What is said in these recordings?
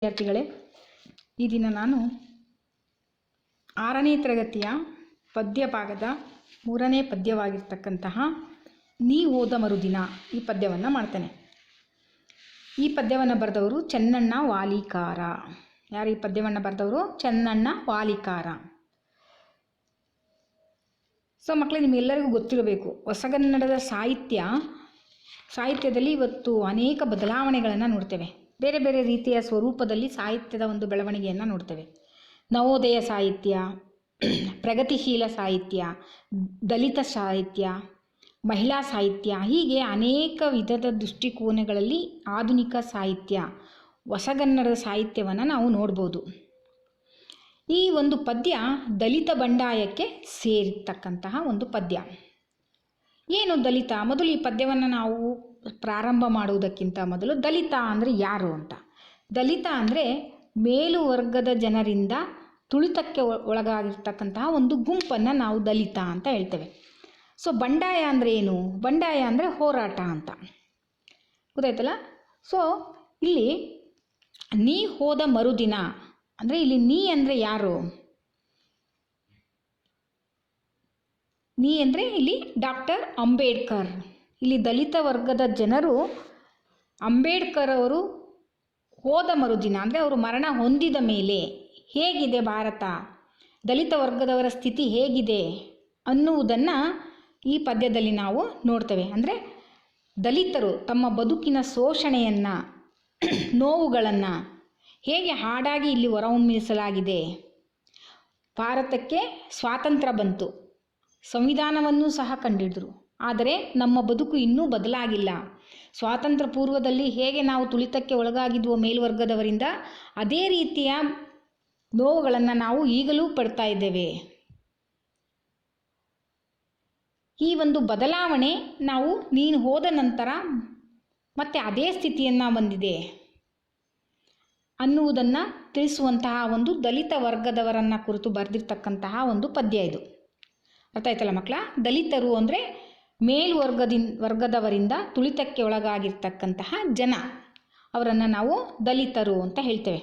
ವಿದ್ಯಾರ್ಥಿಗಳೇ, ಈ ದಿನ ನಾನು 6ನೇ ತರಗತಿಯ ಪದ್ಯ ಭಾಗದ 3ನೇ ಪದ್ಯವಾಗಿರ್ತಕ್ಕಂತಹ ನೀ ಹೋದ ಮರುದಿನ ಈ ಪದ್ಯವನ್ನು ಮಾಡ್ತೇನೆ. ಈ ಪದ್ಯವನ್ನು ಬರೆದವರು ಚೆನ್ನಣ್ಣ ವಾಲಿಕಾರ. ಯಾರು ಈ ಪದ್ಯವನ್ನು ಬರೆದವರು? ಚೆನ್ನಣ್ಣ ವಾಲಿಕಾರ. ಸೊ ಮಕ್ಕಳೇ, ನಿಮ್ಮೆಲ್ಲರಿಗೂ ಗೊತ್ತಿರಬೇಕು, ಹೊಸಗನ್ನಡದ ಸಾಹಿತ್ಯದಲ್ಲಿ ಇವತ್ತು ಅನೇಕ ಬದಲಾವಣೆಗಳನ್ನು ನೋಡ್ತೇವೆ. ಬೇರೆ ಬೇರೆ ರೀತಿಯ ಸ್ವರೂಪದಲ್ಲಿ ಸಾಹಿತ್ಯದ ಒಂದು ಬೆಳವಣಿಗೆಯನ್ನು ನೋಡ್ತೇವೆ. ನವೋದಯ ಸಾಹಿತ್ಯ, ಪ್ರಗತಿಶೀಲ ಸಾಹಿತ್ಯ, ದಲಿತ ಸಾಹಿತ್ಯ, ಮಹಿಳಾ ಸಾಹಿತ್ಯ, ಹೀಗೆ ಅನೇಕ ವಿಧದ ದೃಷ್ಟಿಕೋನಗಳಲ್ಲಿ ಆಧುನಿಕ ಸಾಹಿತ್ಯ, ಹೊಸಗನ್ನಡದ ಸಾಹಿತ್ಯವನ್ನು ನಾವು ನೋಡ್ಬೋದು. ಈ ಒಂದು ಪದ್ಯ ದಲಿತ ಬಂಡಾಯಕ್ಕೆ ಸೇರಿರ್ತಕ್ಕಂತಹ ಒಂದು ಪದ್ಯ. ಏನು ದಲಿತ? ಮೊದಲು ಈ ಪದ್ಯವನ್ನು ನಾವು ಪ್ರಾರಂಭ ಮಾಡುವುದಕ್ಕಿಂತ ಮೊದಲು ದಲಿತ ಅಂದರೆ ಯಾರು ಅಂತ. ದಲಿತ ಅಂದರೆ ಮೇಲುವರ್ಗದ ಜನರಿಂದ ತುಳಿತಕ್ಕೆ ಒಳಗಾಗಿರ್ತಕ್ಕಂತಹ ಒಂದು ಗುಂಪನ್ನು ನಾವು ದಲಿತ ಅಂತ ಹೇಳ್ತೇವೆ. ಸೊ ಬಂಡಾಯ ಅಂದರೆ ಏನು? ಬಂಡಾಯ ಅಂದರೆ ಹೋರಾಟ ಅಂತ. ಗೊತ್ತಾಯ್ತಲ್ಲ? ಸೊ ಇಲ್ಲಿ ನೀ ಹೋದ ಮರುದಿನ ಅಂದರೆ ಇಲ್ಲಿ ನೀ ಅಂದರೆ ಯಾರು? ನೀ ಅಂದರೆ ಇಲ್ಲಿ ಡಾಕ್ಟರ್ ಅಂಬೇಡ್ಕರ್. ಇಲ್ಲಿ ದಲಿತ ವರ್ಗದ ಜನರು ಅಂಬೇಡ್ಕರ್ ಅವರು ಹೋದ ಮರುದಿನ ಅಂದರೆ ಅವರು ಮರಣ ಹೊಂದಿದ ಮೇಲೆ ಹೇಗಿದೆ ಭಾರತ, ದಲಿತ ವರ್ಗದವರ ಸ್ಥಿತಿ ಹೇಗಿದೆ ಅನ್ನುವುದನ್ನು ಈ ಪದ್ಯದಲ್ಲಿ ನಾವು ನೋಡ್ತೇವೆ. ಅಂದರೆ ದಲಿತರು ತಮ್ಮ ಬದುಕಿನ ಶೋಷಣೆಯನ್ನು, ನೋವುಗಳನ್ನು ಹೇಗೆ ಹಾಡಾಗಿ ಇಲ್ಲಿ ಹೊರಹೊಮ್ಮಿಸಲಾಗಿದೆ. ಭಾರತಕ್ಕೆ ಸ್ವಾತಂತ್ರ್ಯ ಬಂತು, ಸಂವಿಧಾನವನ್ನು ಸಹ ಕಂಡಿಡಿದರು, ಆದರೆ ನಮ್ಮ ಬದುಕು ಇನ್ನೂ ಬದಲಾಗಿಲ್ಲ. ಸ್ವಾತಂತ್ರ್ಯ ಪೂರ್ವದಲ್ಲಿ ಹೇಗೆ ನಾವು ತುಳಿತಕ್ಕೆ ಒಳಗಾಗಿದ್ವೋ ಮೇಲ್ವರ್ಗದವರಿಂದ, ಅದೇ ರೀತಿಯ ನೋವುಗಳನ್ನು ನಾವು ಈಗಲೂ ಪಡ್ತಾ ಇದ್ದೇವೆ. ಈ ಒಂದು ಬದಲಾವಣೆ ನಾವು ನೀನು ಹೋದ ನಂತರ ಮತ್ತೆ ಅದೇ ಸ್ಥಿತಿಯನ್ನು ಬಂದಿದೆ ಅನ್ನುವುದನ್ನು ತಿಳಿಸುವಂತಹ ಒಂದು ದಲಿತ ವರ್ಗದವರನ್ನು ಕುರಿತು ಬರೆದಿರ್ತಕ್ಕಂತಹ ಒಂದು ಪದ್ಯ ಇದು. ಅರ್ಥ ಆಯ್ತಲ್ಲ ಮಕ್ಕಳ? ದಲಿತರು ಅಂದರೆ ವರ್ಗದವರಿಂದ ತುಳಿತಕ್ಕೆ ಒಳಗಾಗಿರ್ತಕ್ಕಂತಹ ಜನ, ಅವರನ್ನು ನಾವು ದಲಿತರು ಅಂತ ಹೇಳ್ತೇವೆ.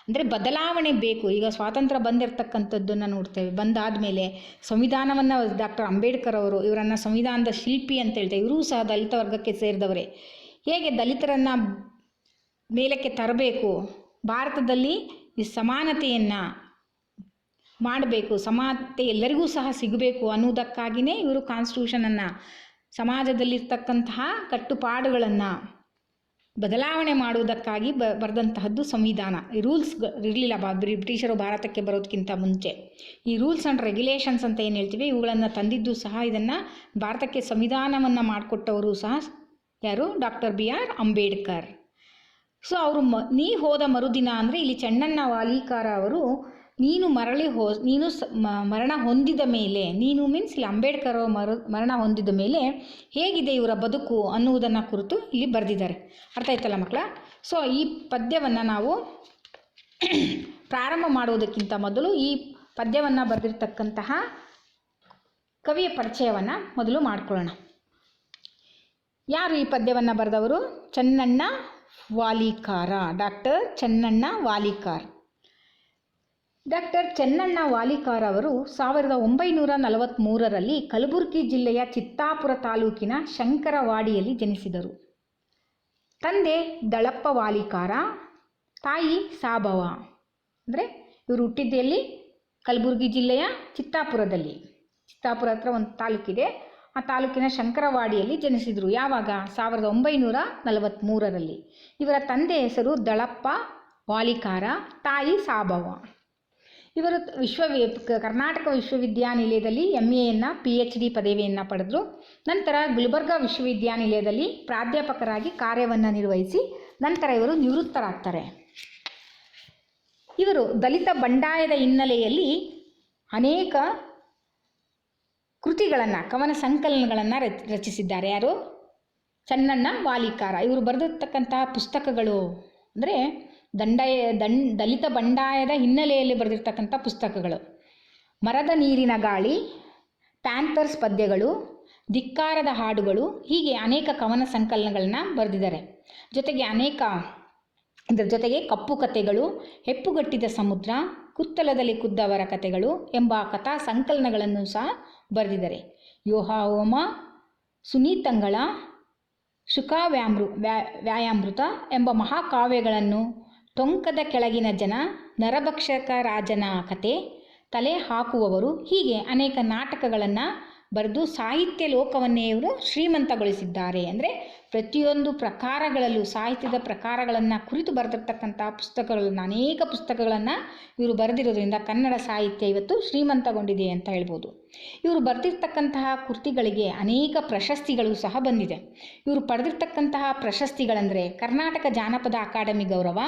ಅಂದರೆ ಬದಲಾವಣೆ ಬೇಕು. ಈಗ ಸ್ವಾತಂತ್ರ್ಯ ಬಂದಿರತಕ್ಕಂಥದ್ದನ್ನು ನೋಡ್ತೇವೆ. ಬಂದಾದ ಮೇಲೆ ಸಂವಿಧಾನವನ್ನು ಡಾಕ್ಟರ್ ಅಂಬೇಡ್ಕರ್ ಅವರು, ಇವರನ್ನು ಸಂವಿಧಾನದ ಶಿಲ್ಪಿ ಅಂತ ಹೇಳ್ತೇವೆ. ಇವರೂ ಸಹ ದಲಿತ ವರ್ಗಕ್ಕೆ ಸೇರಿದವರೇ. ಹೇಗೆ ದಲಿತರನ್ನು ಮೇಲಕ್ಕೆ ತರಬೇಕು, ಭಾರತದಲ್ಲಿ ಈ ಸಮಾನತೆಯನ್ನು ಮಾಡಬೇಕು, ಸಮಾನತೆ ಎಲ್ಲರಿಗೂ ಸಹ ಸಿಗಬೇಕು ಅನ್ನುವುದಕ್ಕಾಗಿಯೇ ಇವರು ಕಾನ್ಸ್ಟಿಟ್ಯೂಷನನ್ನು, ಸಮಾಜದಲ್ಲಿರ್ತಕ್ಕಂತಹ ಕಟ್ಟುಪಾಡುಗಳನ್ನು ಬದಲಾವಣೆ ಮಾಡುವುದಕ್ಕಾಗಿ ಬರೆದಂತಹದ್ದು ಸಂವಿಧಾನ. ಈ ರೂಲ್ಸ್ ಇರಲಿಲ್ಲ ಬ್ರಿಟಿಷರು ಭಾರತಕ್ಕೆ ಬರೋದಕ್ಕಿಂತ ಮುಂಚೆ. ಈ ರೂಲ್ಸ್ ಆ್ಯಂಡ್ ರೆಗ್ಯುಲೇಷನ್ಸ್ ಅಂತ ಏನು ಹೇಳ್ತೀವಿ, ಇವುಗಳನ್ನು ತಂದಿದ್ದು ಸಹ, ಇದನ್ನು ಭಾರತಕ್ಕೆ ಸಂವಿಧಾನವನ್ನು ಮಾಡಿಕೊಟ್ಟವರು ಸಹ ಯಾರು? Doctor BR Ambedkar. ಸೊ ಅವರು ನೀ ಹೋದ ಮರುದಿನ ಅಂದರೆ ಇಲ್ಲಿ ಚೆನ್ನಣ್ಣ ವಾಲಿಕಾರ ಅವರು ನೀನು ಮರಣ ಹೊಂದಿದ ಮೇಲೆ, ನೀನು ಮೀನ್ಸ್ ಇಲ್ಲಿ ಅಂಬೇಡ್ಕರ್ ಮರಣ ಹೊಂದಿದ ಮೇಲೆ ಹೇಗಿದೆ ಇವರ ಬದುಕು ಅನ್ನುವುದನ್ನು ಕುರಿತು ಇಲ್ಲಿ ಬರೆದಿದ್ದಾರೆ. ಅರ್ಥ ಆಯ್ತಲ್ಲ ಮಕ್ಕಳ? ಸೊ ಈ ಪದ್ಯವನ್ನು ನಾವು ಪ್ರಾರಂಭ ಮಾಡುವುದಕ್ಕಿಂತ ಮೊದಲು ಈ ಪದ್ಯವನ್ನು ಬರೆದಿರ್ತಕ್ಕಂತಹ ಕವಿಯ ಪರಿಚಯವನ್ನು ಮೊದಲು ಮಾಡಿಕೊಳ್ಳೋಣ. ಯಾರು ಈ ಪದ್ಯವನ್ನು ಬರೆದವರು? ಚೆನ್ನಣ್ಣ ವಾಲಿಕಾರ, ಡಾಕ್ಟರ್ ಚೆನ್ನಣ್ಣ ವಾಲಿಕಾರ್. ಡಾಕ್ಟರ್ ಚೆನ್ನಣ್ಣ ವಾಲಿಕಾರ ಅವರು 1943ರಲ್ಲಿ ಕಲಬುರಗಿ ಜಿಲ್ಲೆಯ ಚಿತ್ತಾಪುರ ತಾಲೂಕಿನ ಶಂಕರವಾಡಿಯಲ್ಲಿ ಜನಿಸಿದರು. ತಂದೆ ದಳಪ್ಪ ವಾಲಿಕಾರ, ತಾಯಿ ಸಾಬವ್ವ. ಅಂದರೆ ಇವರು ಹುಟ್ಟಿದ್ದೆಲ್ಲಿ? ಕಲಬುರಗಿ ಜಿಲ್ಲೆಯ ಚಿತ್ತಾಪುರದಲ್ಲಿ. ಚಿತ್ತಾಪುರ ಹತ್ರ ಒಂದು ತಾಲೂಕಿದೆ, ಆ ತಾಲೂಕಿನ ಶಂಕರವಾಡಿಯಲ್ಲಿ ಜನಿಸಿದರು. ಯಾವಾಗ? 1943ರಲ್ಲಿ. ಇವರ ತಂದೆ ಹೆಸರು ದಳಪ್ಪ ವಾಲಿಕಾರ, ತಾಯಿ ಸಾಬವ್ವ. ಇವರು ಕರ್ನಾಟಕ ವಿಶ್ವವಿದ್ಯಾನಿಲಯದಲ್ಲಿ MAಯನ್ನು PhD ಪದವಿಯನ್ನು ಪಡೆದರು. ನಂತರ ಗುಲ್ಬರ್ಗಾ ವಿಶ್ವವಿದ್ಯಾನಿಲಯದಲ್ಲಿ ಪ್ರಾಧ್ಯಾಪಕರಾಗಿ ಕಾರ್ಯವನ್ನು ನಿರ್ವಹಿಸಿ ನಂತರ ಇವರು ನಿವೃತ್ತರಾಗ್ತಾರೆ. ಇವರು ದಲಿತ ಬಂಡಾಯದ ಹಿನ್ನೆಲೆಯಲ್ಲಿ ಅನೇಕ ಕೃತಿಗಳನ್ನು, ಕವನ ಸಂಕಲನಗಳನ್ನು ರಚಿಸಿದ್ದಾರೆ. ಯಾರು? ಚೆನ್ನಣ್ಣ ವಾಲಿಕಾರ. ಇವರು ಬರೆದಿರ್ತಕ್ಕಂತಹ ಪುಸ್ತಕಗಳು ಅಂದರೆ ದಲಿತ ಬಂಡಾಯದ ಹಿನ್ನೆಲೆಯಲ್ಲಿ ಬರೆದಿರ್ತಕ್ಕಂಥ ಪುಸ್ತಕಗಳು: ಮರದ ನೀರಿನ ಗಾಳಿ, ಪ್ಯಾಂಥರ್ಸ್ ಪದ್ಯಗಳು, ಧಿಕ್ಕಾರದ ಹಾಡುಗಳು, ಹೀಗೆ ಅನೇಕ ಕವನ ಸಂಕಲನಗಳನ್ನು ಬರೆದಿದ್ದಾರೆ. ಜೊತೆಗೆ ಅನೇಕ ಇದರ ಜೊತೆಗೆ ಕಪ್ಪು ಕಥೆಗಳು, ಹೆಪ್ಪುಗಟ್ಟಿದ ಸಮುದ್ರ, ಕುತ್ತಲದಲ್ಲಿ ಕುದ್ದವರ ಕಥೆಗಳು ಎಂಬ ಕಥಾ ಸಂಕಲನಗಳನ್ನು ಸಹ ಬರೆದಿದ್ದಾರೆ. ಯೋಹಾವೋಮ, ಸುನೀತಂಗಳ, ವ್ಯಾಯಾಮೃತ ಎಂಬ ಮಹಾಕಾವ್ಯಗಳನ್ನು, ಟೊಂಕದ ಕೆಳಗಿನ ಜನ, ನರಭಕ್ಷಕ ರಾಜನ ಕತೆ, ತಲೆ ಹಾಕುವವರು, ಹೀಗೆ ಅನೇಕ ನಾಟಕಗಳನ್ನು ಬರೆದು ಸಾಹಿತ್ಯ ಲೋಕವನ್ನೇ ಇವರು ಶ್ರೀಮಂತಗೊಳಿಸಿದ್ದಾರೆ. ಅಂದರೆ ಪ್ರತಿಯೊಂದು ಪ್ರಕಾರಗಳಲ್ಲೂ ಸಾಹಿತ್ಯದ ಪ್ರಕಾರಗಳನ್ನು ಕುರಿತು ಬರೆದಿರ್ತಕ್ಕಂಥ ಪುಸ್ತಕಗಳನ್ನು, ಅನೇಕ ಪುಸ್ತಕಗಳನ್ನು ಇವರು ಬರೆದಿರೋದ್ರಿಂದ ಕನ್ನಡ ಸಾಹಿತ್ಯ ಇವತ್ತು ಶ್ರೀಮಂತಗೊಂಡಿದೆ ಅಂತ ಹೇಳ್ಬೋದು. ಇವರು ಬರೆದಿರ್ತಕ್ಕಂತಹ ಕೃತಿಗಳಿಗೆ ಅನೇಕ ಪ್ರಶಸ್ತಿಗಳು ಸಹ ಬಂದಿದೆ. ಇವರು ಪಡೆದಿರ್ತಕ್ಕಂತಹ ಪ್ರಶಸ್ತಿಗಳಂದರೆ ಕರ್ನಾಟಕ ಜಾನಪದ ಅಕಾಡೆಮಿ ಗೌರವ,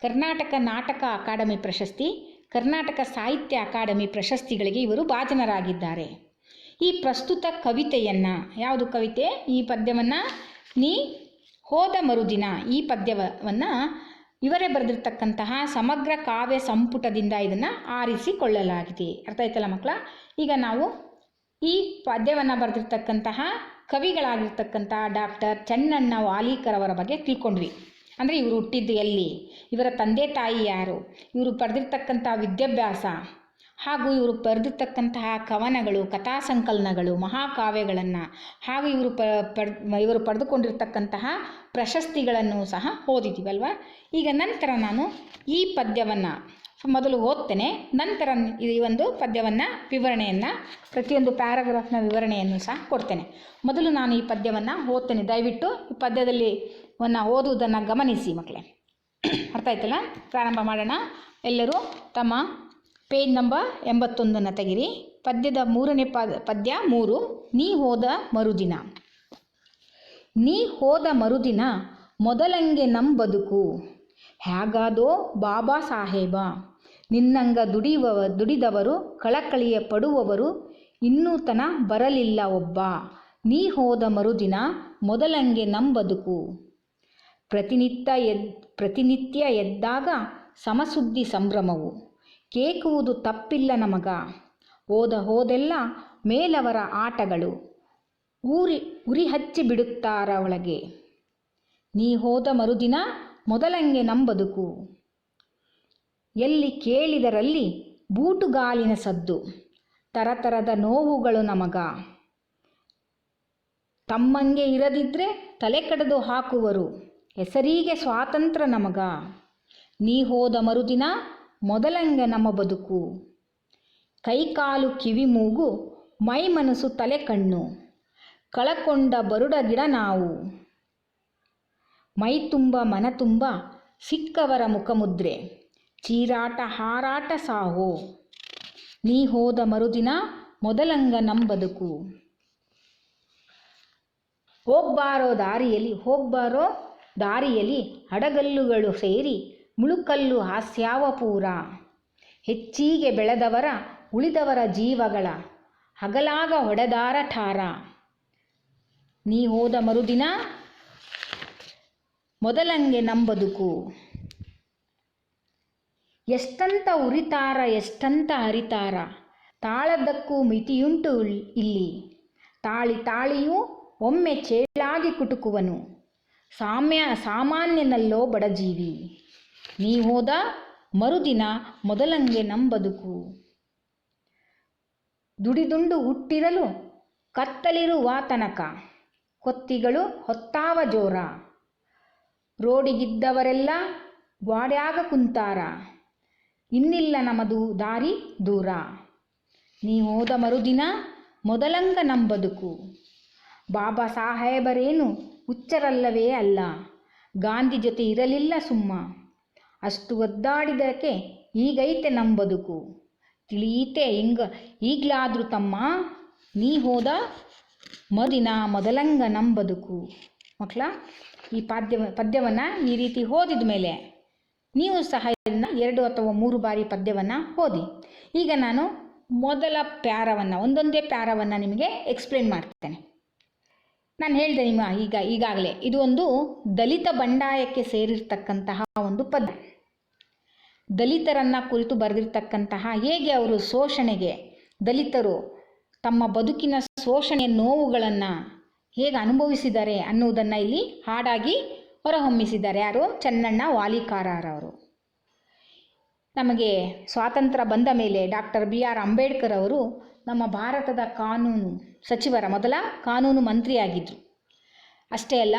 ಕರ್ನಾಟಕ ನಾಟಕ ಅಕಾಡೆಮಿ ಪ್ರಶಸ್ತಿ, ಕರ್ನಾಟಕ ಸಾಹಿತ್ಯ ಅಕಾಡೆಮಿ ಪ್ರಶಸ್ತಿಗಳಿಗೆ ಇವರು ಭಾಜನರಾಗಿದ್ದಾರೆ. ಈ ಪ್ರಸ್ತುತ ಕವಿತೆಯನ್ನು, ಯಾವುದು ಕವಿತೆ, ಈ ಪದ್ಯವನ್ನು ನೀ ಹೋದ ಮರುದಿನ, ಈ ಪದ್ಯವನ್ನು ಇವರೇ ಬರೆದಿರ್ತಕ್ಕಂತಹ ಸಮಗ್ರ ಕಾವ್ಯ ಸಂಪುಟದಿಂದ ಇದನ್ನು ಆರಿಸಿಕೊಳ್ಳಲಾಗಿದೆ. ಅರ್ಥ ಆಯ್ತಲ್ಲ ಮಕ್ಕಳ? ಈಗ ನಾವು ಈ ಪದ್ಯವನ್ನು ಬರೆದಿರ್ತಕ್ಕಂತಹ ಕವಿಗಳಾಗಿರ್ತಕ್ಕಂತಹ ಡಾಕ್ಟರ್ ಚೆನ್ನಣ್ಣ ವಾಲೀಕರ್ ಅವರ ಬಗ್ಗೆ ತಿಳ್ಕೊಂಡ್ವಿ. ಅಂದರೆ ಇವರು ಹುಟ್ಟಿದ್ದು ಎಲ್ಲಿ, ಇವರ ತಂದೆ ತಾಯಿ ಯಾರು, ಇವರು ಪಡೆದಿರ್ತಕ್ಕಂಥ ವಿದ್ಯಾಭ್ಯಾಸ, ಹಾಗೂ ಇವರು ಬರೆದಿರ್ತಕ್ಕಂತಹ ಕವನಗಳು, ಕಥಾ ಸಂಕಲನಗಳು, ಮಹಾಕಾವ್ಯಗಳನ್ನು, ಹಾಗೂ ಇವರು ಪಡೆದುಕೊಂಡಿರ್ತಕ್ಕಂತಹ ಪ್ರಶಸ್ತಿಗಳನ್ನು ಸಹ ಓದಿದ್ದೀವಲ್ವ. ಈಗ ನಂತರ ನಾನು ಈ ಪದ್ಯವನ್ನು ಮೊದಲು ಓದ್ತೇನೆ, ನಂತರ ಈ ಒಂದು ಪದ್ಯವನ್ನು ವಿವರಣೆಯನ್ನು, ಪ್ರತಿಯೊಂದು ಪ್ಯಾರಾಗ್ರಾಫ್ನ ವಿವರಣೆಯನ್ನು ಸಹ ಕೊಡ್ತೇನೆ. ಮೊದಲು ನಾನು ಈ ಪದ್ಯವನ್ನು ಓದ್ತೇನೆ. ದಯವಿಟ್ಟು ಈ ಪದ್ಯದಲ್ಲಿ ಓದುವುದನ್ನು ಗಮನಿಸಿ ಮಕ್ಕಳೇ. ಅರ್ಥ ಆಯ್ತಲ್ಲ? ಪ್ರಾರಂಭ ಮಾಡೋಣ. ಎಲ್ಲರೂ ತಮ್ಮ ಪೇಜ್ ನಂಬರ್ 81 ತೆಗಿರಿ. ಪದ್ಯದ 3ನೇ ಪದ್ಯ 3. ನೀ ಹೋದ ಮರುದಿನ. ನೀ ಹೋದ ಮರುದಿನ ಮೊದಲಂಗೆ ನಮ್ಮ ಬದುಕು, ಹ್ಯಾಗಾದೋ ಬಾಬಾ ಸಾಹೇಬ, ನಿನ್ನಂಗ ದುಡಿದವರು ಕಳಕಳಿಯ ಪಡುವವರು ಇನ್ನೂ ತನ ಬರಲಿಲ್ಲ ಒಬ್ಬ. ನೀ ಹೋದ ಮರುದಿನ ಮೊದಲಂಗೆ ನಮ್ಮ ಬದುಕು, ಪ್ರತಿನಿತ್ಯ ಎದ್ದಾಗ ಸಮಸುದ್ದಿ ಸಂಭ್ರಮವು, ಕೇಕುವುದು ತಪ್ಪಿಲ್ಲ ನಮಗ, ಹೋದೆಲ್ಲ ಮೇಲವರ ಆಟಗಳು, ಉರಿ ಹಚ್ಚಿ ಬಿಡುತ್ತಾರ ಒಳಗೆ. ನೀ ಹೋದ ಮರುದಿನ ಮೊದಲಂಗೆ ನಮ್ಮ ಬದುಕು, ಎಲ್ಲಿ ಕೇಳಿದರಲ್ಲಿ ಬೂಟುಗಾಲಿನ ಸದ್ದು, ತರತರದ ನೋವುಗಳು ನಮಗ, ತಮ್ಮಂಗೆ ಇರದಿದ್ದರೆ ತಲೆ ಕಡಿದು ಹಾಕುವರು, ಹೆಸರಿಗೆ ಸ್ವಾತಂತ್ರ್ಯ ನಮಗ. ನೀ ಹೋದ ಮರುದಿನ ಮೊದಲಂಗೆ ನಮ್ಮ ಬದುಕು, ಕೈಕಾಲು ಕಿವಿ ಮೂಗು ಮೈ ಮನಸ್ಸು ತಲೆ ಕಣ್ಣು, ಕಳಕೊಂಡ ಬರುಡ ಗಿಡ ನಾವು, ಮೈ ತುಂಬ ಮನ ತುಂಬ ಸಿಕ್ಕವರ ಮುಖಮುದ್ರೆ, ಚೀರಾಟ ಹಾರಾಟ ಸಾಹೋ. ನೀ ಹೋದ ಮರುದಿನ ಮೊದಲಂಗ ನಮ್ಮ ಬದುಕು. ಹೋಗ್ಬಾರೋ ದಾರಿಯಲ್ಲಿ ಹಡಗಲ್ಲುಗಳು ಸೇರಿ ಮುಳುಕಲ್ಲು ಹಾಸ್ಯಾವ ಪೂರ, ಹೆಚ್ಚಿಗೆ ಬೆಳೆದವರ ಉಳಿದವರ ಜೀವಗಳ ಹಗಲಾಗ ಹೊಡೆದಾರ ಠಾರ. ನೀ ಹೋದ ಮರುದಿನ ಮೊದಲಂಗೆ ನಮ್ಮ ಬದುಕು, ಎಷ್ಟಂತ ಉರಿತಾರ ಎಷ್ಟಂತ ಹರಿತಾರ, ತಾಳದಕ್ಕೂ ಮಿತಿಯುಂಟು ಇಲ್ಲಿ, ತಾಳಿಯೂ ಒಮ್ಮೆ ಚೇಳಾಗಿ ಕುಟುಕುವನು, ಸಾಮಾನ್ಯನಲ್ಲೋ ಬಡಜೀವಿ. ನೀ ಹೋದ ಮರುದಿನ ಮೊದಲಂಗೆ ನಮ್ಮ ಬದುಕು, ದುಡಿದುಂಡು ಹುಟ್ಟಿರಲು ಕತ್ತಲಿರುವ ತನಕ, ಕೊತ್ತಿಗಳು ಹೊತ್ತಾವ ಜೋರ, ರೋಡಿಗಿದ್ದವರೆಲ್ಲ ಗ್ವಾಡ್ಯಾಗ ಕುಂತಾರ, ಇನ್ನಿಲ್ಲ ನಮದು ದಾರಿ ದೂರ. ನೀ ಹೋದ ಮರುದಿನ ಮೊದಲಂಗ ನಮ್ಮ ಬದುಕು, ಬಾಬಾ ಸಾಹೇಬರೇನು ಹುಚ್ಚರಲ್ಲವೇ ಅಲ್ಲ, ಗಾಂಧಿ ಜೊತೆ ಇರಲಿಲ್ಲ ಸುಮ್ಮ, ಅಷ್ಟು ಒದ್ದಾಡಿದಕ್ಕೆ ಈಗೈತೆ ನಮ್ಮ ಬದುಕು, ತಿಳಿಯಿತೆ ಈಗಲಾದರೂ ತಮ್ಮ, ನೀ ಹೋದ ಮರುದಿನ ಮೊದಲಂಗ ನಮ್ಮ ಬದುಕು. ಮಕ್ಕಳ, ಈ ಪದ್ಯವನ್ನು ಈ ರೀತಿ ಓದಿದ ಮೇಲೆ ನೀವು ಸಹ ಇದನ್ನು 2 ಅಥವಾ 3 ಬಾರಿ ಪದ್ಯವನ್ನು ಓದಿ. ಈಗ ನಾನು ಮೊದಲ ಪ್ಯಾರವನ್ನು, ಒಂದೊಂದೇ ಪ್ಯಾರವನ್ನು ನಿಮಗೆ ಎಕ್ಸ್ಪ್ಲೇನ್ ಮಾಡ್ತೇನೆ. ನಾನು ಹೇಳಿದೆ ಈಗಾಗಲೇ ಇದು ಒಂದು ದಲಿತ ಬಂಡಾಯಕ್ಕೆ ಸೇರಿರ್ತಕ್ಕಂತಹ ಒಂದು ಪದ್ಯ. ದಲಿತರನ್ನು ಕುರಿತು ಬರೆದಿರ್ತಕ್ಕಂತಹ, ಹೇಗೆ ಅವರು ಶೋಷಣೆಗೆ, ದಲಿತರು ತಮ್ಮ ಬದುಕಿನ ಶೋಷಣೆಯ ನೋವುಗಳನ್ನು ಹೇಗೆ ಅನುಭವಿಸಿದ್ದಾರೆ ಅನ್ನುವುದನ್ನು ಇಲ್ಲಿ ಹಾಡಾಗಿ ಹೊರಹೊಮ್ಮಿಸಿದ್ದಾರೆ. ಯಾರು? ಚೆನ್ನಣ್ಣ ವಾಲಿಕಾರರವರು. ನಮಗೆ ಸ್ವಾತಂತ್ರ್ಯ ಬಂದ ಮೇಲೆ ಡಾಕ್ಟರ್ BR ಅಂಬೇಡ್ಕರ್ ಅವರು ನಮ್ಮ ಭಾರತದ ಕಾನೂನು ಸಚಿವರ ಮೊದಲ ಕಾನೂನು ಮಂತ್ರಿಯಾಗಿದ್ದರು. ಅಷ್ಟೇ ಅಲ್ಲ,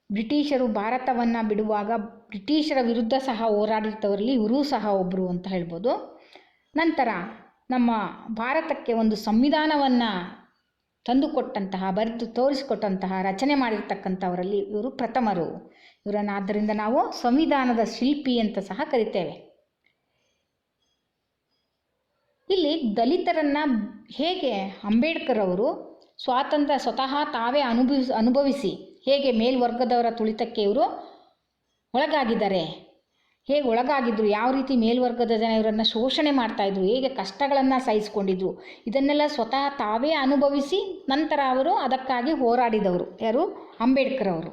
ಬ್ರಿಟಿಷರು ಭಾರತವನ್ನು ಬಿಡುವಾಗ ಬ್ರಿಟಿಷರ ವಿರುದ್ಧ ಸಹ ಹೋರಾಡಿದ್ದವರಲ್ಲಿ ಇವರೂ ಸಹ ಒಬ್ಬರು ಅಂತ ಹೇಳ್ಬೋದು. ನಂತರ ನಮ್ಮ ಭಾರತಕ್ಕೆ ಒಂದು ಸಂವಿಧಾನವನ್ನು ತಂದುಕೊಟ್ಟಂತಹ, ಬರೆದು ತೋರಿಸಿಕೊಟ್ಟಂತಹ, ರಚನೆ ಮಾಡಿರ್ತಕ್ಕಂಥವರಲ್ಲಿ ಇವರು ಪ್ರಥಮರು. ಇವರನ್ನು ಆದ್ದರಿಂದ ನಾವು ಸಂವಿಧಾನದ ಶಿಲ್ಪಿ ಅಂತ ಸಹ ಕರಿತೇವೆ. ಇಲ್ಲಿ ದಲಿತರನ್ನು ಹೇಗೆ ಅಂಬೇಡ್ಕರ್ ಅವರು ಸ್ವಾತಂತ್ರ್ಯ ಸ್ವತಃ ತಾವೇ ಅನುಭವಿಸಿ ಹೇಗೆ ಮೇಲ್ವರ್ಗದವರ ತುಳಿತಕ್ಕೆ ಇವರು ಒಳಗಾಗಿದ್ದಾರೆ, ಹೇಗೆ ಒಳಗಾಗಿದ್ದರು, ಯಾವ ರೀತಿ ಮೇಲ್ವರ್ಗದ ಜನ ಇವರನ್ನು ಶೋಷಣೆ ಮಾಡ್ತಾಯಿದ್ರು, ಹೇಗೆ ಕಷ್ಟಗಳನ್ನು ಸಹಿಸ್ಕೊಂಡಿದ್ರು, ಇದನ್ನೆಲ್ಲ ಸ್ವತಃ ತಾವೇ ಅನುಭವಿಸಿ ನಂತರ ಅವರು ಅದಕ್ಕಾಗಿ ಹೋರಾಡಿದವರು ಯಾರು? ಅಂಬೇಡ್ಕರ್ ಅವರು.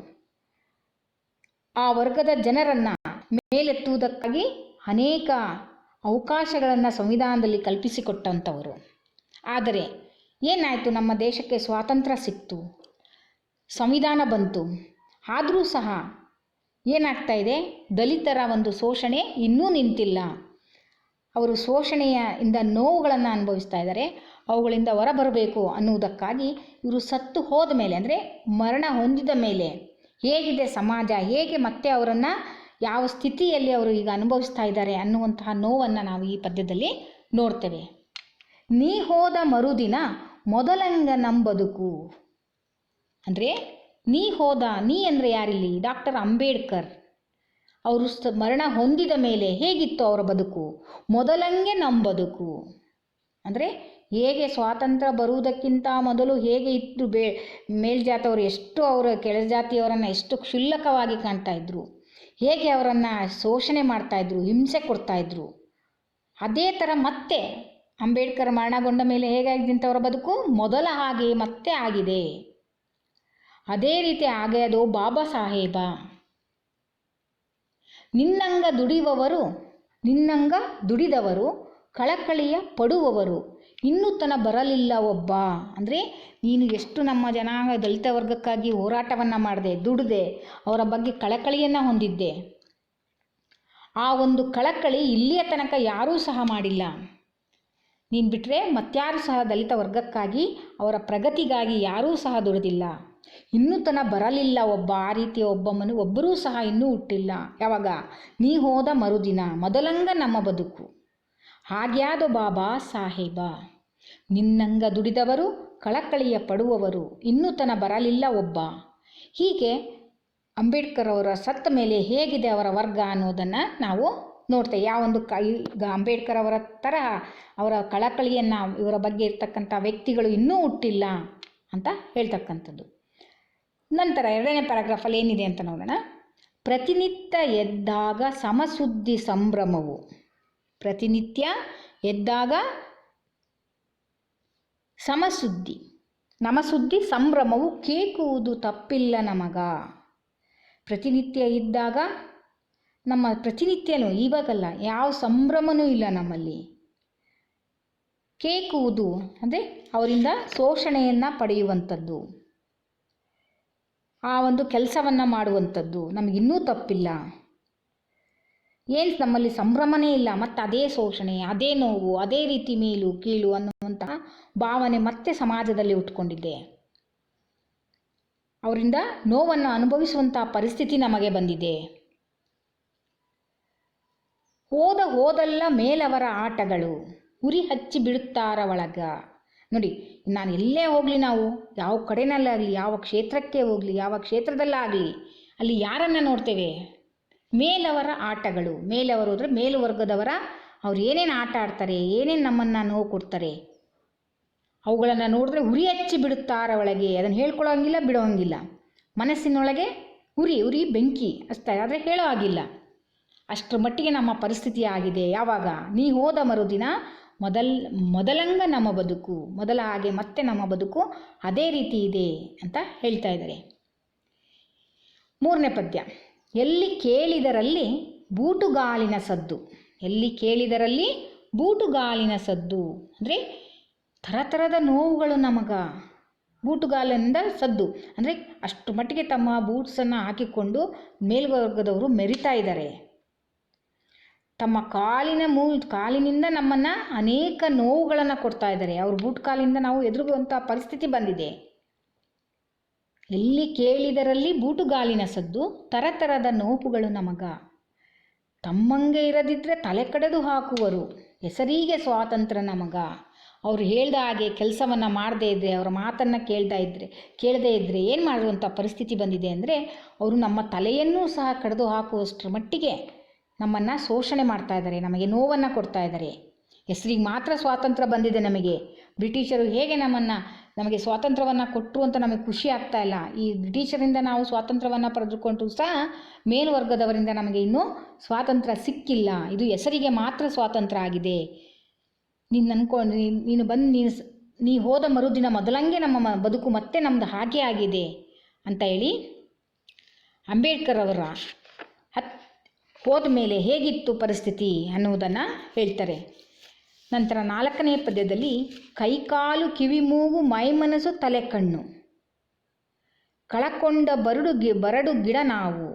ಆ ವರ್ಗದ ಜನರನ್ನು ಮೇಲೆತ್ತುವುದಕ್ಕಾಗಿ ಅನೇಕ ಅವಕಾಶಗಳನ್ನು ಸಂವಿಧಾನದಲ್ಲಿ ಕಲ್ಪಿಸಿಕೊಟ್ಟಂಥವರು. ಆದರೆ ಏನಾಯಿತು? ನಮ್ಮ ದೇಶಕ್ಕೆ ಸ್ವಾತಂತ್ರ್ಯ ಸಿಕ್ತು, ಸಂವಿಧಾನ ಬಂತು, ಆದರೂ ಸಹ ಏನಾಗ್ತಾ ಇದೆ? ದಲಿತರ ಒಂದು ಶೋಷಣೆ ಇನ್ನೂ ನಿಂತಿಲ್ಲ. ಅವರು ಶೋಷಣೆಯಿಂದ ನೋವುಗಳನ್ನು ಅನುಭವಿಸ್ತಾ ಇದ್ದಾರೆ. ಅವುಗಳಿಂದ ಹೊರಬರಬೇಕು ಅನ್ನುವುದಕ್ಕಾಗಿ ಇವರು ಸತ್ತು ಹೋದ ಮೇಲೆ, ಅಂದರೆ ಮರಣ ಹೊಂದಿದ ಮೇಲೆ ಹೇಗಿದೆ ಸಮಾಜ, ಹೇಗೆ ಮತ್ತೆ ಅವರನ್ನು ಯಾವ ಸ್ಥಿತಿಯಲ್ಲಿ ಅವರು ಈಗ ಅನುಭವಿಸ್ತಾ ಇದ್ದಾರೆ ಅನ್ನುವಂತಹ ನೋವನ್ನು ನಾವು ಈ ಪದ್ಯದಲ್ಲಿ ನೋಡ್ತೇವೆ. ನೀ ಹೋದ ಮರುದಿನ ಮೊದಲಂಗ ನಂಬದುಕು. ಅಂದರೆ ನೀ ಹೋದ, ನೀ ಅಂದರೆ ಯಾರಿಲ್ಲಿ? ಡಾಕ್ಟರ್ ಅಂಬೇಡ್ಕರ್ ಅವರು ಮರಣ ಹೊಂದಿದ ಮೇಲೆ ಹೇಗಿತ್ತು ಅವರ ಬದುಕು? ಮೊದಲಂಗೆ ನಮ್ಮ ಬದುಕು. ಅಂದರೆ ಹೇಗೆ ಸ್ವಾತಂತ್ರ್ಯ ಬರುವುದಕ್ಕಿಂತ ಮೊದಲು ಹೇಗೆ ಇತ್ತು, ಮೇಲ್ಜಾತಿಯವರು ಎಷ್ಟು ಅವರ ಕೆಳಜಾತಿಯವರನ್ನು ಎಷ್ಟು ಕ್ಷುಲ್ಲಕವಾಗಿ ಕಾಣ್ತಾ ಇದ್ರು, ಹೇಗೆ ಅವರನ್ನು ಶೋಷಣೆ ಮಾಡ್ತಾಯಿದ್ರು, ಹಿಂಸೆ ಕೊಡ್ತಾಯಿದ್ರು, ಅದೇ ಥರ ಮತ್ತೆ ಅಂಬೇಡ್ಕರ್ ಮರಣಗೊಂಡ ಮೇಲೆ ಹೇಗಾಗಿದ್ದಂಥವರ ಬದುಕು ಮೊದಲ ಹಾಗೆ ಮತ್ತೆ ಆಗಿದೆ. ಅದೇ ರೀತಿ ಆಗೇದು ಬಾಬಾ ಸಾಹೇಬ. ನಿನ್ನಂಗ ದುಡಿದವರು ಕಳಕಳಿಯ ಪಡುವವರು ಇನ್ನೂ ತನ ಬರಲಿಲ್ಲ ಒಬ್ಬ. ಅಂದರೆ ನೀನು ಎಷ್ಟು ನಮ್ಮ ಜನಾಂಗ ದಲಿತ ವರ್ಗಕ್ಕಾಗಿ ಹೋರಾಟವನ್ನು ಮಾಡಿದೆ, ದುಡಿದೆ, ಅವರ ಬಗ್ಗೆ ಕಳಕಳಿಯನ್ನು ಹೊಂದಿದ್ದೆ. ಆ ಒಂದು ಕಳಕಳಿ ಇಲ್ಲಿಯ ತನಕ ಯಾರೂ ಸಹ ಮಾಡಿಲ್ಲ. ನೀನು ಬಿಟ್ಟರೆ ಮತ್ಯಾರೂ ಸಹ ದಲಿತ ವರ್ಗಕ್ಕಾಗಿ ಅವರ ಪ್ರಗತಿಗಾಗಿ ಯಾರೂ ಸಹ ದುಡಿದಿಲ್ಲ. ಇನ್ನೂ ತನ ಬರಲಿಲ್ಲ ಒಬ್ಬ, ಆ ರೀತಿಯ ಒಬ್ಬರೂ ಸಹ ಇನ್ನೂ ಹುಟ್ಟಿಲ್ಲ. ಯಾವಾಗ? ನೀ ಹೋದ ಮರುದಿನ ಮೊದಲಂಗ ನಮ್ಮ ಬದುಕು. ಹಾಗ್ಯಾದ ಬಾಬಾ ಸಾಹೇಬ. ನಿನ್ನಂಗ ದುಡಿದವರು ಕಳಕಳಿಯ ಪಡುವವರು ಇನ್ನೂ ತನ ಬರಲಿಲ್ಲ ಒಬ್ಬ. ಹೀಗೆ ಅಂಬೇಡ್ಕರ್ ಅವರ ಸತ್ತ ಮೇಲೆ ಹೇಗಿದೆ ಅವರ ವರ್ಗ ಅನ್ನೋದನ್ನು ನಾವು ನೋಡ್ತೇವೆ. ಯಾವೊಂದು ಈಗ ಅಂಬೇಡ್ಕರ್ ಅವರ ತರಹ ಅವರ ಕಳಕಳಿಯನ್ನು, ಇವರ ಬಗ್ಗೆ ಇರ್ತಕ್ಕಂಥ ವ್ಯಕ್ತಿಗಳು ಇನ್ನೂ ಹುಟ್ಟಿಲ್ಲ ಅಂತ ಹೇಳ್ತಕ್ಕಂಥದ್ದು. ನಂತರ ಎರಡನೇ ಪ್ಯಾರಾಗ್ರಾಫಲ್ಲಿ ಏನಿದೆ ಅಂತ ನೋಡೋಣ. ಪ್ರತಿನಿತ್ಯ ಎದ್ದಾಗ ಸಮಸುದ್ದಿ ಸಂಭ್ರಮವು. ಪ್ರತಿನಿತ್ಯ ಎದ್ದಾಗ ಸಮಸುದ್ದಿ, ನಮಸುದ್ದಿ ಸಂಭ್ರಮವು ಕೇಕುವುದು ತಪ್ಪಿಲ್ಲ ನಮಗ. ಪ್ರತಿನಿತ್ಯ ಇದ್ದಾಗ ನಮ್ಮ ಪ್ರತಿನಿತ್ಯನೂ, ಇವಾಗಲ್ಲ, ಯಾವ ಸಂಭ್ರಮನೂ ಇಲ್ಲ ನಮ್ಮಲ್ಲಿ. ಕೇಕುವುದು ಅಂದರೆ ಅವರಿಂದ ಶೋಷಣೆಯನ್ನು ಪಡೆಯುವಂಥದ್ದು, ಆ ಒಂದು ಕೆಲಸವನ್ನು ಮಾಡುವಂಥದ್ದು ನಮಗಿನ್ನೂ ತಪ್ಪಿಲ್ಲ. ಏನು ನಮ್ಮಲ್ಲಿ ಸಂಭ್ರಮನೇ ಇಲ್ಲ, ಮತ್ತು ಅದೇ ಶೋಷಣೆ, ಅದೇ ನೋವು, ಅದೇ ರೀತಿ ಮೇಲು ಕೀಳು ಅನ್ನುವಂತಹ ಭಾವನೆ ಮತ್ತೆ ಸಮಾಜದಲ್ಲಿ ಉಟ್ಕೊಂಡಿದೆ. ಅವರಿಂದ ನೋವನ್ನು ಅನುಭವಿಸುವಂತಹ ಪರಿಸ್ಥಿತಿ ನಮಗೆ ಬಂದಿದೆ. ಹೋದಲ್ಲ ಮೇಲವರ ಆಟಗಳು ಉರಿ ಹಚ್ಚಿ ಬಿಡುತ್ತಾರ ಒಳಗ. ನೋಡಿ, ನಾನು ಎಲ್ಲೇ ಹೋಗಲಿ, ನಾವು ಯಾವ ಕಡೆನಲ್ಲಾಗಲಿ, ಯಾವ ಕ್ಷೇತ್ರಕ್ಕೆ ಹೋಗಲಿ, ಯಾವ ಕ್ಷೇತ್ರದಲ್ಲಾಗಲಿ, ಅಲ್ಲಿ ಯಾರನ್ನು ನೋಡ್ತೇವೆ? ಮೇಲವರ ಆಟಗಳು. ಮೇಲವರು ಅಂದರೆ ಮೇಲುವರ್ಗದವರ, ಅವ್ರು ಏನೇನು ಆಟ ಆಡ್ತಾರೆ, ಏನೇನು ನಮ್ಮನ್ನು ನೋವು ಕೊಡ್ತಾರೆ, ಅವುಗಳನ್ನು ನೋಡಿದ್ರೆ ಉರಿ ಹಚ್ಚಿ ಬಿಡುತ್ತಾರ ಒಳಗೆ. ಅದನ್ನು ಹೇಳ್ಕೊಳ್ಳೋಂಗಿಲ್ಲ, ಬಿಡೋಂಗಿಲ್ಲ. ಮನಸ್ಸಿನೊಳಗೆ ಉರಿ ಬೆಂಕಿ ಹಚ್ತಾರೆ, ಆದರೆ ಹೇಳೋ ಆಗಿಲ್ಲ. ಅಷ್ಟರ ಮಟ್ಟಿಗೆ ನಮ್ಮ ಪರಿಸ್ಥಿತಿ ಆಗಿದೆ. ಯಾವಾಗ? ನೀ ಹೋದ ಮರುದಿನ ಮೊದಲಂಗ ನಮ್ಮ ಬದುಕು, ಮೊದಲ ಹಾಗೆ ಮತ್ತೆ ನಮ್ಮ ಬದುಕು ಅದೇ ರೀತಿ ಇದೆ ಅಂತ ಹೇಳ್ತಾ ಇದ್ದಾರೆ. ಮೂರನೇ ಪದ್ಯ. ಎಲ್ಲಿ ಕೇಳಿದರಲ್ಲಿ ಬೂಟುಗಾಲಿನ ಸದ್ದು. ಎಲ್ಲಿ ಕೇಳಿದರಲ್ಲಿ ಬೂಟುಗಾಲಿನ ಸದ್ದು ಅಂದರೆ ಥರಥರದ ನೋವುಗಳು ಬೂಟುಗಾಲಿನಿಂದ ಸದ್ದು. ಅಂದರೆ ಅಷ್ಟು ಮಟ್ಟಿಗೆ ತಮ್ಮ ಬೂಟ್ಸನ್ನು ಹಾಕಿಕೊಂಡು ಮೇಲ್ವರ್ಗದವರು ಮೆರಿತಾ ಇದ್ದಾರೆ. ತಮ್ಮ ಕಾಲಿನಿಂದ ನಮ್ಮನ್ನು ಅನೇಕ ನೋವುಗಳನ್ನು ಕೊಡ್ತಾ ಇದ್ದಾರೆ. ಅವ್ರ ಬೂಟ್ ಕಾಲಿಂದ ನಾವು ಎದುರುಗುವಂಥ ಪರಿಸ್ಥಿತಿ ಬಂದಿದೆ. ಎಲ್ಲಿ ಕೇಳಿದರಲ್ಲಿ ಬೂಟುಗಾಲಿನ ಸದ್ದು, ತರತರದ ನೋವುಗಳು ನಮಗ. ತಮ್ಮಂಗೆ ಇರದಿದ್ದರೆ ತಲೆ ಕಡೆದು ಹಾಕುವರು, ಹೆಸರಿಗೆ ಸ್ವಾತಂತ್ರ್ಯ ನಮಗ. ಅವರು ಹೇಳ್ದ ಹಾಗೆ ಕೆಲಸವನ್ನು ಮಾಡದೇ ಇದ್ದರೆ, ಅವರ ಮಾತನ್ನು ಕೇಳದೇ ಇದ್ದರೆ ಏನು ಮಾಡುವಂಥ ಪರಿಸ್ಥಿತಿ ಬಂದಿದೆ ಅಂದರೆ, ಅವರು ನಮ್ಮ ತಲೆಯನ್ನೂ ಸಹ ಕಡಿದು ಹಾಕುವಷ್ಟರ ಮಟ್ಟಿಗೆ ನಮ್ಮನ್ನು ಶೋಷಣೆ ಮಾಡ್ತಾ ಇದ್ದಾರೆ, ನಮಗೆ ನೋವನ್ನು ಕೊಡ್ತಾ ಇದ್ದಾರೆ. ಹೆಸರಿಗೆ ಮಾತ್ರ ಸ್ವಾತಂತ್ರ್ಯ ಬಂದಿದೆ ನಮಗೆ. ಬ್ರಿಟಿಷರು ಹೇಗೆ ನಮಗೆ ಸ್ವಾತಂತ್ರ್ಯವನ್ನು ಕೊಟ್ಟರು ಅಂತ ನಮಗೆ ಖುಷಿ ಆಗ್ತಾ ಇಲ್ಲ. ಈ ಬ್ರಿಟಿಷರಿಂದ ನಾವು ಸ್ವಾತಂತ್ರ್ಯವನ್ನು ಪಡೆದುಕೊಂಡ್ರೂ ಸಹ ಮೇಲ್ವರ್ಗದವರಿಂದ ನಮಗೆ ಇನ್ನೂ ಸ್ವಾತಂತ್ರ್ಯ ಸಿಕ್ಕಿಲ್ಲ. ಇದು ಹೆಸರಿಗೆ ಮಾತ್ರ ಸ್ವಾತಂತ್ರ್ಯ ಆಗಿದೆ. ನೀ ಹೋದ ಮರುದಿನ ಮೊದಲಂಗೆ ನಮ್ಮ ಬದುಕು ಮತ್ತೆ ನಮ್ಮದು ಹಾಗೆ ಆಗಿದೆ ಅಂತ ಹೇಳಿ ಅಂಬೇಡ್ಕರ್ ಅವರ ಹೋದ ಮೇಲೆ ಹೇಗಿತ್ತು ಪರಿಸ್ಥಿತಿ ಅನ್ನುವುದನ್ನು ಹೇಳ್ತಾರೆ. ನಂತರ 4ನೇ ಪದ್ಯದಲ್ಲಿ ಕೈಕಾಲು ಕಿವಿ ಮೂಗು ಮೈಮನಸ್ಸು ತಲೆ ಕಣ್ಣು ಕಳಕೊಂಡ ಬರಡು ಗಿಡ ನಾವು,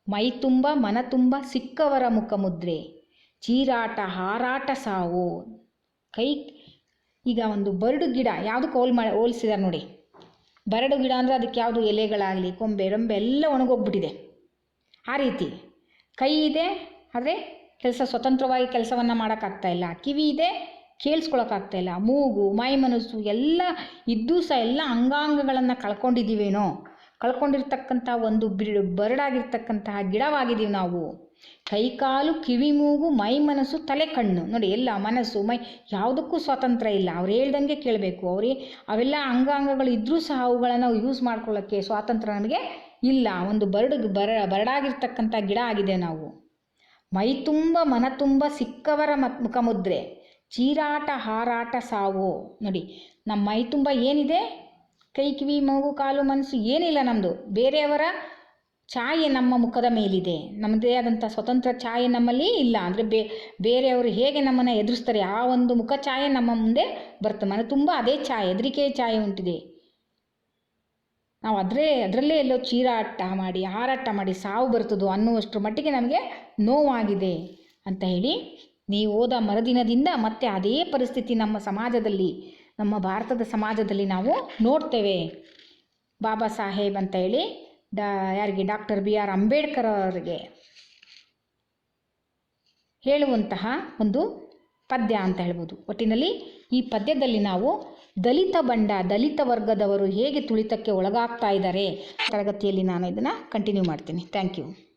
ಮೈ ತುಂಬ ಮನ ತುಂಬ ಸಿಕ್ಕವರ ಮುಖಮುದ್ರೆ, ಚೀರಾಟ ಹಾರಾಟ ಸಾವು. ಈಗ ಒಂದು ಬರಡು ಗಿಡ ಯಾವುದಕ್ಕೆ ಹೋಲಿಸಿದಾರೆ ನೋಡಿ. ಬರಡು ಗಿಡ ಅಂದರೆ ಅದಕ್ಕೆ ಯಾವುದು ಎಲೆಗಳಾಗಲಿ ಕೊಂಬೆ ರಂಬೆ ಎಲ್ಲ ಒಣಗೋಗ್ಬಿಟ್ಟಿದೆ. ಆ ರೀತಿ ಕೈ ಇದೆ, ಆದರೆ ಸ್ವತಂತ್ರವಾಗಿ ಕೆಲಸವನ್ನು ಮಾಡೋಕ್ಕಾಗ್ತಾಯಿಲ್ಲ. ಕಿವಿ ಇದೆ, ಕೇಳಿಸ್ಕೊಳಕ್ಕಾಗ್ತಾಯಿಲ್ಲ. ಮೂಗು ಮೈ ಮನಸ್ಸು ಎಲ್ಲ ಇದ್ದೂ ಸಹ ಎಲ್ಲ ಅಂಗಾಂಗಗಳನ್ನು ಕಳ್ಕೊಂಡಿರ್ತಕ್ಕಂಥ ಒಂದು ಬರಡಾಗಿರ್ತಕ್ಕಂತಹ ಗಿಡವಾಗಿದ್ದೀವಿ ನಾವು. ಕೈಕಾಲು ಕಿವಿ ಮೂಗು ಮೈ ಮನಸ್ಸು ತಲೆ ಕಣ್ಣು ನೋಡಿ, ಎಲ್ಲ ಮನಸ್ಸು ಮೈ ಯಾವುದಕ್ಕೂ ಸ್ವಾತಂತ್ರ್ಯ ಇಲ್ಲ. ಅವ್ರು ಹೇಳ್ದಂಗೆ ಕೇಳಬೇಕು. ಅವೆಲ್ಲ ಅಂಗಾಂಗಗಳು ಇದ್ದರೂ ಸಹ ಅವುಗಳನ್ನು ಯೂಸ್ ಮಾಡ್ಕೊಳ್ಳೋಕ್ಕೆ ಸ್ವಾತಂತ್ರ್ಯ ನಮಗೆ ಇಲ್ಲ. ಒಂದು ಬರಡಾಗಿರ್ತಕ್ಕಂಥ ಗಿಡ ಆಗಿದೆ ನಾವು. ಮೈ ತುಂಬ ಮನ ತುಂಬ ಸಿಕ್ಕವರ ಮುಖಮುದ್ರೆ, ಚೀರಾಟ ಹಾರಾಟ ಸಾವು. ನೋಡಿ, ನಮ್ಮ ಮೈ ತುಂಬ ಏನಿದೆ, ಕೈ ಕಿವಿ ಮೂಗು ಕಾಲು ಮನಸ್ಸು ಏನಿಲ್ಲ ನಮ್ಮದು. ಬೇರೆಯವರ ಛಾಯೆ ನಮ್ಮ ಮುಖದ ಮೇಲಿದೆ. ನಮ್ಮದೇ ಆದಂಥ ಸ್ವತಂತ್ರ ಛಾಯೆ ನಮ್ಮಲ್ಲಿ ಇಲ್ಲ. ಅಂದರೆ ಬೇರೆಯವರು ಹೇಗೆ ನಮ್ಮನ್ನು ಎದುರಿಸ್ತಾರೆ ಆ ಒಂದು ಮುಖ ಛಾಯೆ ನಮ್ಮ ಮುಂದೆ ಬರ್ತದೆ. ಮನ ತುಂಬ ಅದೇ ಛಾಯೆ, ಹೆದರಿಕೆಯ ಛಾಯೆ ಉಂಟಿದೆ. ನಾವು ಅದರಲ್ಲೇ ಎಲ್ಲೋ ಚೀರಾಟ ಮಾಡಿ ಹಾರಾಟ ಮಾಡಿ ಸಾವು ಬರ್ತದೋ ಅನ್ನುವಷ್ಟರ ಮಟ್ಟಿಗೆ ನಮಗೆ ನೋವಾಗಿದೆ ಅಂತ ಹೇಳಿ, ನೀವು ಹೋದ ಮರುದಿನದಿಂದ ಮತ್ತೆ ಅದೇ ಪರಿಸ್ಥಿತಿ ನಮ್ಮ ಸಮಾಜದಲ್ಲಿ, ನಮ್ಮ ಭಾರತದ ಸಮಾಜದಲ್ಲಿ ನಾವು ನೋಡ್ತೇವೆ. ಬಾಬಾ ಸಾಹೇಬ್ ಅಂತ ಹೇಳಿ ಯಾರಿಗೆ ಡಾಕ್ಟರ್ BR ಅಂಬೇಡ್ಕರ್ ಅವರಿಗೆ ಹೇಳುವಂತಹ ಒಂದು ಪದ್ಯ ಅಂತ ಹೇಳ್ಬೋದು. ಒಟ್ಟಿನಲ್ಲಿ ಈ ಪದ್ಯದಲ್ಲಿ ನಾವು ದಲಿತ ವರ್ಗದವರು ಹೇಗೆ ತುಳಿತಕ್ಕೆ ಒಳಗಾಗ್ತಾ ಇದ್ದಾರೆ ತರಗತಿಯಲ್ಲಿ ನಾನು ಇದನ್ನು ಕಂಟಿನ್ಯೂ ಮಾಡ್ತೀನಿ. Thank you.